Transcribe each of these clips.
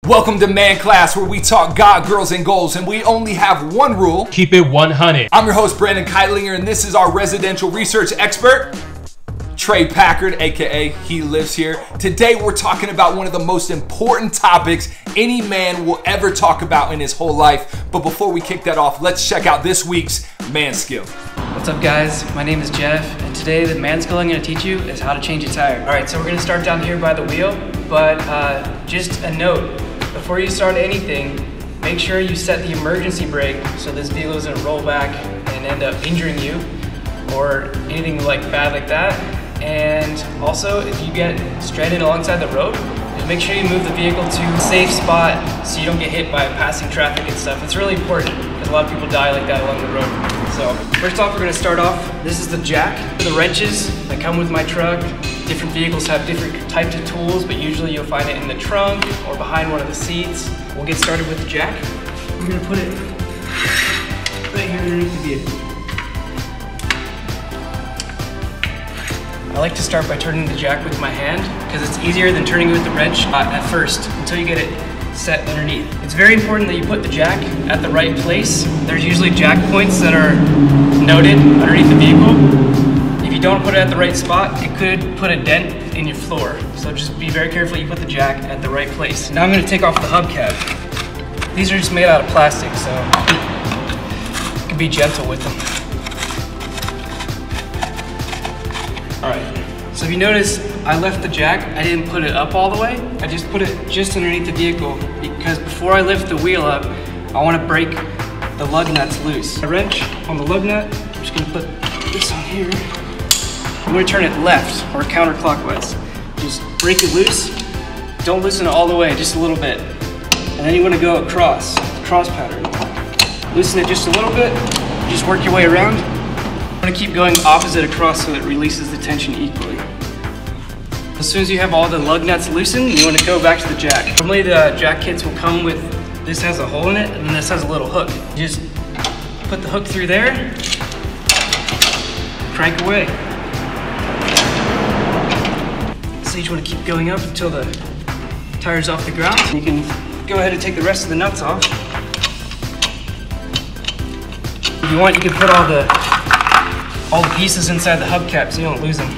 Welcome to Man Class, where we talk God, girls, and goals, and we only have one rule. Keep it 100. I'm your host, Brandon Keitlinger, and this is our residential research expert, Trey Packard, aka He Lives Here. Today, we're talking about one of the most important topics any man will ever talk about in his whole life. But before we kick that off, let's check out this week's man skill. What's up, guys? My name is Jeff, and today the man skill I'm going to teach you is how to change a tire. All right, so we're going to start down here by the wheel, but just a note. Before you start anything, make sure you set the emergency brake so this vehicle doesn't roll back and end up injuring you or anything like bad like that. And also, if you get stranded alongside the road, just make sure you move the vehicle to a safe spot so you don't get hit by passing traffic and stuff. It's really important because a lot of people die like that along the road. So first off, we're going to start off. This is the jack, the wrenches that come with my truck. Different vehicles have different types of tools, but usually you'll find it in the trunk or behind one of the seats. We'll get started with the jack. We're going to put it right here underneath the vehicle. I like to start by turning the jack with my hand because it's easier than turning it with the wrench at first until you get it set underneath. It's very important that you put the jack at the right place. There's usually jack points that are noted underneath the vehicle. If you don't put it at the right spot, it could put a dent in your floor. So just be very careful you put the jack at the right place. Now I'm going to take off the hubcap. These are just made out of plastic, so you can be gentle with them. Alright, so if you notice, I left the jack, I didn't put it up all the way. I just put it just underneath the vehicle because before I lift the wheel up, I want to break the lug nuts loose. A wrench on the lug nut, I'm just going to put this on here. I'm going to turn it left or counterclockwise. Just break it loose. Don't loosen it all the way, just a little bit. And then you want to go across pattern. Loosen it just a little bit. Just work your way around. I'm going to keep going opposite across so it releases the tension equally. As soon as you have all the lug nuts loosened, you want to go back to the jack. Normally the jack kits will come with, this has a hole in it, and then this has a little hook. You just put the hook through there, crank away. So you just want to keep going up until the tire's off the ground. You can go ahead and take the rest of the nuts off. If you want, you can put all the pieces inside the hubcap so you don't lose them.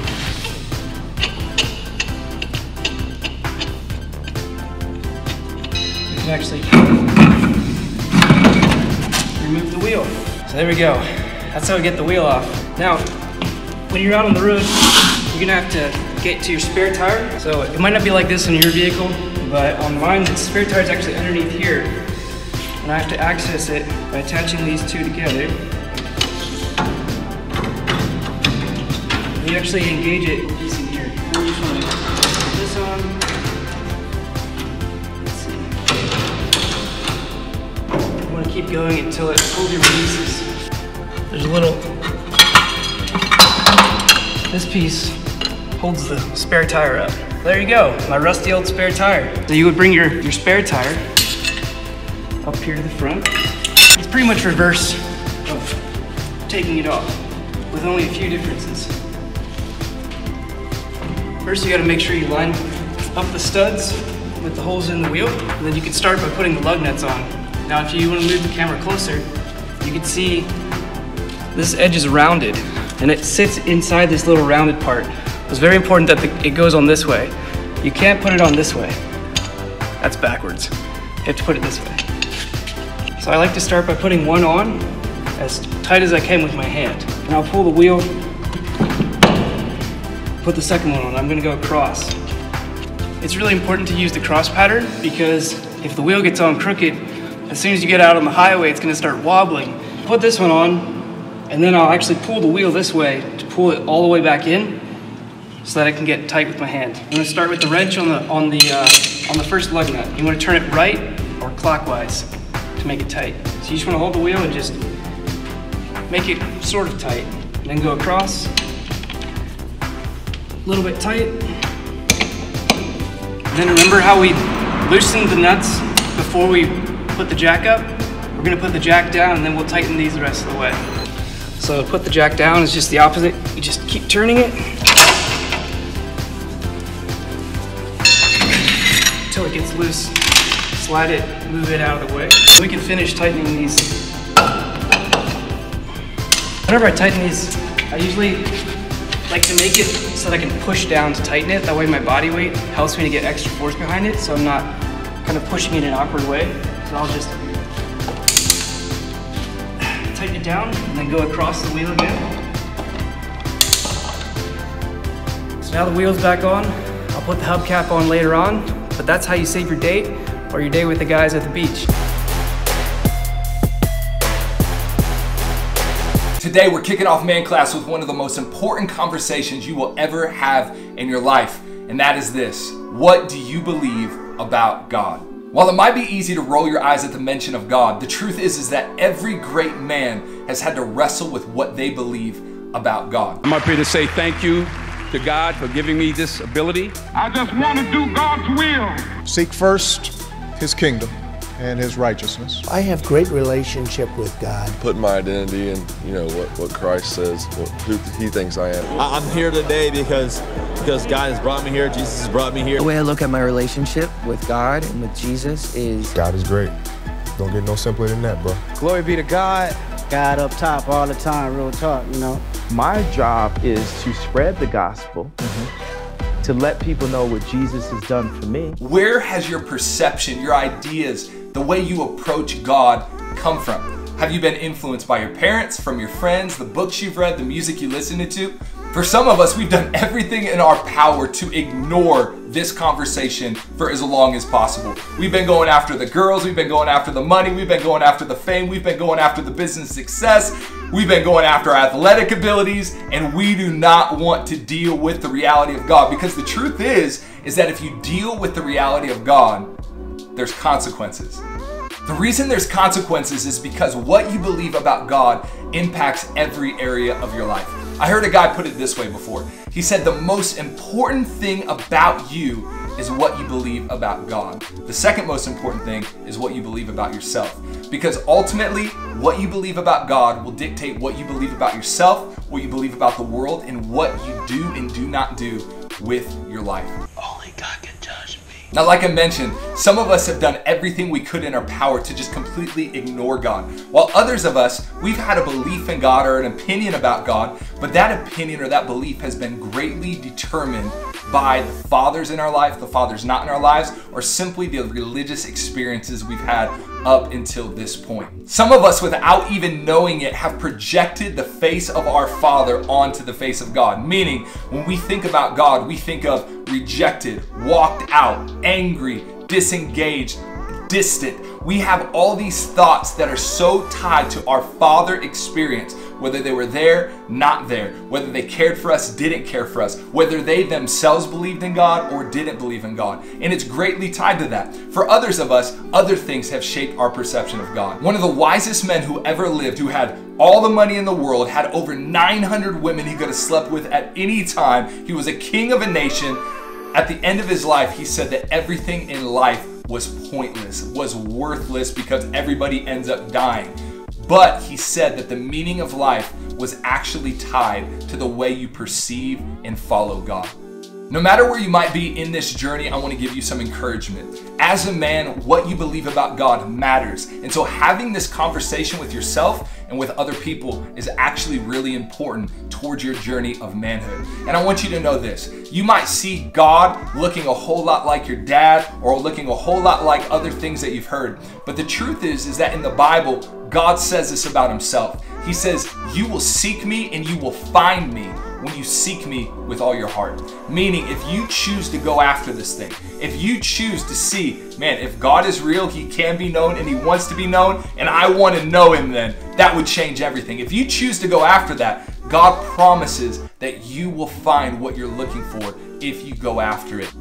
You can actually remove the wheel. So there we go. That's how we get the wheel off. Now, when you're out on the road, you're gonna have to get to your spare tire. So it might not be like this on your vehicle, but on mine, the spare tire is actually underneath here. And I have to access it by attaching these two together. And you actually engage it with this in here. Now you just want to put this on. Let's see. You want to keep going until it fully releases. There's a little, this piece holds the spare tire up. There you go, my rusty old spare tire. So you would bring your spare tire up here to the front. It's pretty much reverse of taking it off, with only a few differences. First you gotta make sure you line up the studs with the holes in the wheel, and then you can start by putting the lug nuts on. Now if you wanna move the camera closer, you can see this edge is rounded, and it sits inside this little rounded part. It's very important that it goes on this way. You can't put it on this way. That's backwards. You have to put it this way. So I like to start by putting one on as tight as I can with my hand. And I'll pull the wheel, put the second one on. I'm gonna go across. It's really important to use the cross pattern because if the wheel gets on crooked, as soon as you get out on the highway, it's gonna start wobbling. Put this one on, and then I'll actually pull the wheel this way to pull it all the way back in, so that I can get tight with my hand. I'm gonna start with the wrench on the first lug nut. You wanna turn it right or clockwise to make it tight. So you just wanna hold the wheel and just make it sort of tight. And then go across, a little bit tight. And then remember how we loosened the nuts before we put the jack up? We're gonna put the jack down and then we'll tighten these the rest of the way. So to put the jack down is just the opposite. You just keep turning it until it gets loose. slide it, move it out of the way. We can finish tightening these. Whenever I tighten these, I usually like to make it so that I can push down to tighten it. That way my body weight helps me to get extra force behind it, so I'm not kind of pushing it in an awkward way. So I'll just tighten it down and then go across the wheel again. So now the wheel's back on. I'll put the hubcap on later on, but that's how you save your date or your day with the guys at the beach. Today we're kicking off Man Class with one of the most important conversations you will ever have in your life, and that is this: what do you believe about God? While it might be easy to roll your eyes at the mention of God, the truth is that every great man has had to wrestle with what they believe about God. I'm up here to say thank you to God for giving me this ability. I just want to do God's will. Seek first His kingdom and His righteousness. I have great relationship with God. Put my identity in, what Christ says, who He thinks I am. I'm here today because God has brought me here. Jesus has brought me here. The way I look at my relationship with God and with Jesus is God is great. Don't get no simpler than that, bro. Glory be to God. God up top all the time, real talk, My job is to spread the gospel, to let people know what Jesus has done for me. Where has your perception, your ideas, the way you approach God come from? Have you been influenced by your parents, from your friends, the books you've read, the music you listen to? For some of us, we've done everything in our power to ignore this conversation for as long as possible. We've been going after the girls, we've been going after the money, we've been going after the fame, we've been going after the business success, we've been going after our athletic abilities, and we do not want to deal with the reality of God, because the truth is that if you deal with the reality of God, there's consequences. The reason there's consequences is because what you believe about God impacts every area of your life. I heard a guy put it this way before. He said the most important thing about you is what you believe about God. The second most important thing is what you believe about yourself. Because ultimately, what you believe about God will dictate what you believe about yourself, what you believe about the world, and what you do and do not do with your life. Only God can judge me. Now, like I mentioned, some of us have done everything we could in our power to just completely ignore God, while others of us, we've had a belief in God or an opinion about God, but that opinion or that belief has been greatly determined by the fathers in our life, the fathers not in our lives, or simply the religious experiences we've had up until this point. Some of us, without even knowing it, have projected the face of our Father onto the face of God. Meaning, when we think about God, we think of rejected, walked out, angry, disengaged, distant. We have all these thoughts that are so tied to our Father experience, whether they were there, not there, whether they cared for us, didn't care for us, whether they themselves believed in God or didn't believe in God. And it's greatly tied to that. For others of us, other things have shaped our perception of God. One of the wisest men who ever lived, who had all the money in the world, had over 900 women he could have slept with at any time. He was a king of a nation. At the end of his life, he said that everything in life was pointless, was worthless, because everybody ends up dying. But he said that the meaning of life was actually tied to the way you perceive and follow God. No matter where you might be in this journey, I want to give you some encouragement. As a man, what you believe about God matters. And so having this conversation with yourself and with other people is actually really important towards your journey of manhood. And I want you to know this. You might see God looking a whole lot like your dad or looking a whole lot like other things that you've heard. But the truth is that in the Bible, God says this about himself. He says, "You will seek me and you will find me when you seek me with all your heart." Meaning, if you choose to go after this thing, if you choose to see, man, if God is real, he can be known and he wants to be known, and I want to know him, then that would change everything. If you choose to go after that, God promises that you will find what you're looking for if you go after it.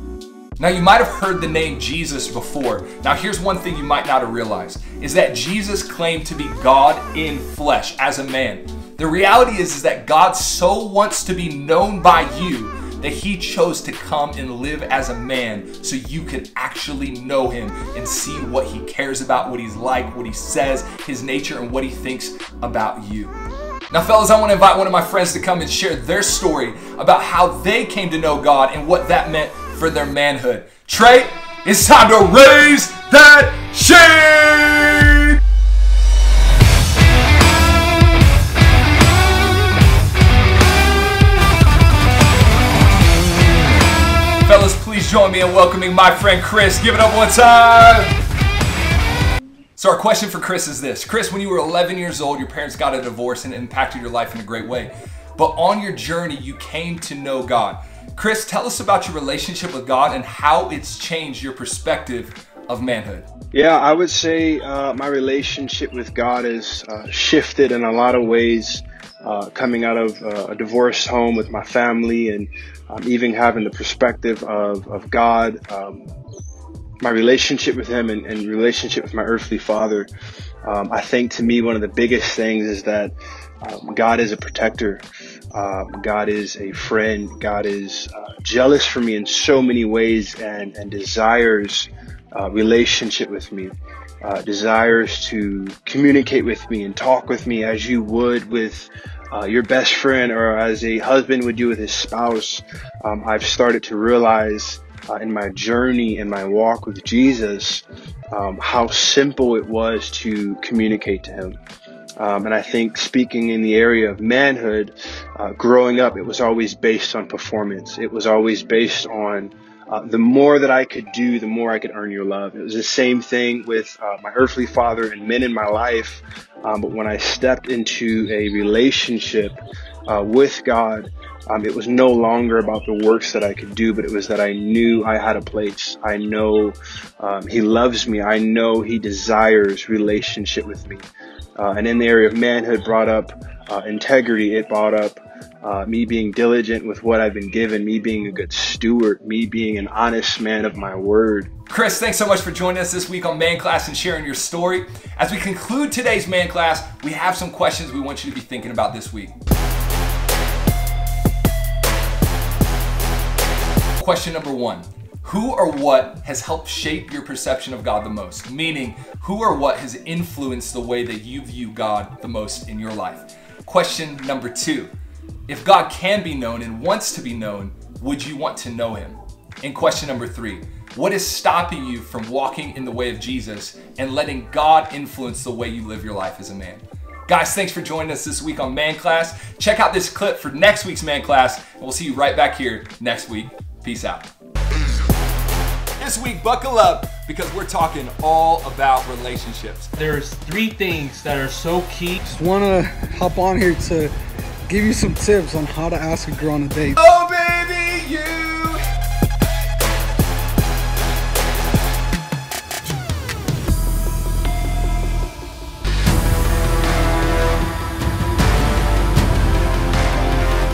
Now, you might have heard the name Jesus before. Now, here's one thing you might not have realized, is that Jesus claimed to be God in flesh as a man. The reality is that God so wants to be known by you that he chose to come and live as a man so you can actually know him and see what he cares about, what he's like, what he says, his nature, and what he thinks about you. Now, fellas, I want to invite one of my friends to come and share their story about how they came to know God and what that meant for their manhood. Trey, It's time to raise that shade! Fellas, please join me in welcoming my friend Chris. Give it up one time. So our question for Chris is this. Chris, when you were 11 years old, your parents got a divorce and it impacted your life in a great way. But on your journey, you came to know God. Chris, tell us about your relationship with God and how it's changed your perspective of manhood. Yeah, I would say my relationship with God has shifted in a lot of ways, coming out of a divorced home with my family and even having the perspective of God, my relationship with Him and relationship with my earthly father. I think to me, one of the biggest things is that God is a protector. God is a friend. God is jealous for me in so many ways and desires relationship with me, desires to communicate with me and talk with me as you would with your best friend or as a husband would do with his spouse. I've started to realize in my journey and my walk with Jesus how simple it was to communicate to Him. And I think speaking in the area of manhood, growing up, it was always based on performance. It was always based on the more that I could do, the more I could earn your love. It was the same thing with my earthly father and men in my life. But when I stepped into a relationship with God, it was no longer about the works that I could do, but it was that I knew I had a place. I know He loves me. I know He desires relationship with me. And in the area of manhood, brought up integrity. It brought up me being diligent with what I've been given, me being a good steward, me being an honest man of my word. Chris, thanks so much for joining us this week on Man Class and sharing your story. As we conclude today's Man Class, we have some questions we want you to be thinking about this week. Question number 1. Who or what has helped shape your perception of God the most? Meaning, who or what has influenced the way that you view God the most in your life? Question number 2. If God can be known and wants to be known, would you want to know Him? And question number 3. What is stopping you from walking in the way of Jesus and letting God influence the way you live your life as a man? Guys, thanks for joining us this week on Man Class. Check out this clip for next week's Man Class, and we'll see you right back here next week. Peace out. This week, buckle up because we're talking all about relationships. There's 3 things that are so key. Just want to hop on here to give you some tips on how to ask a girl on a date. Oh,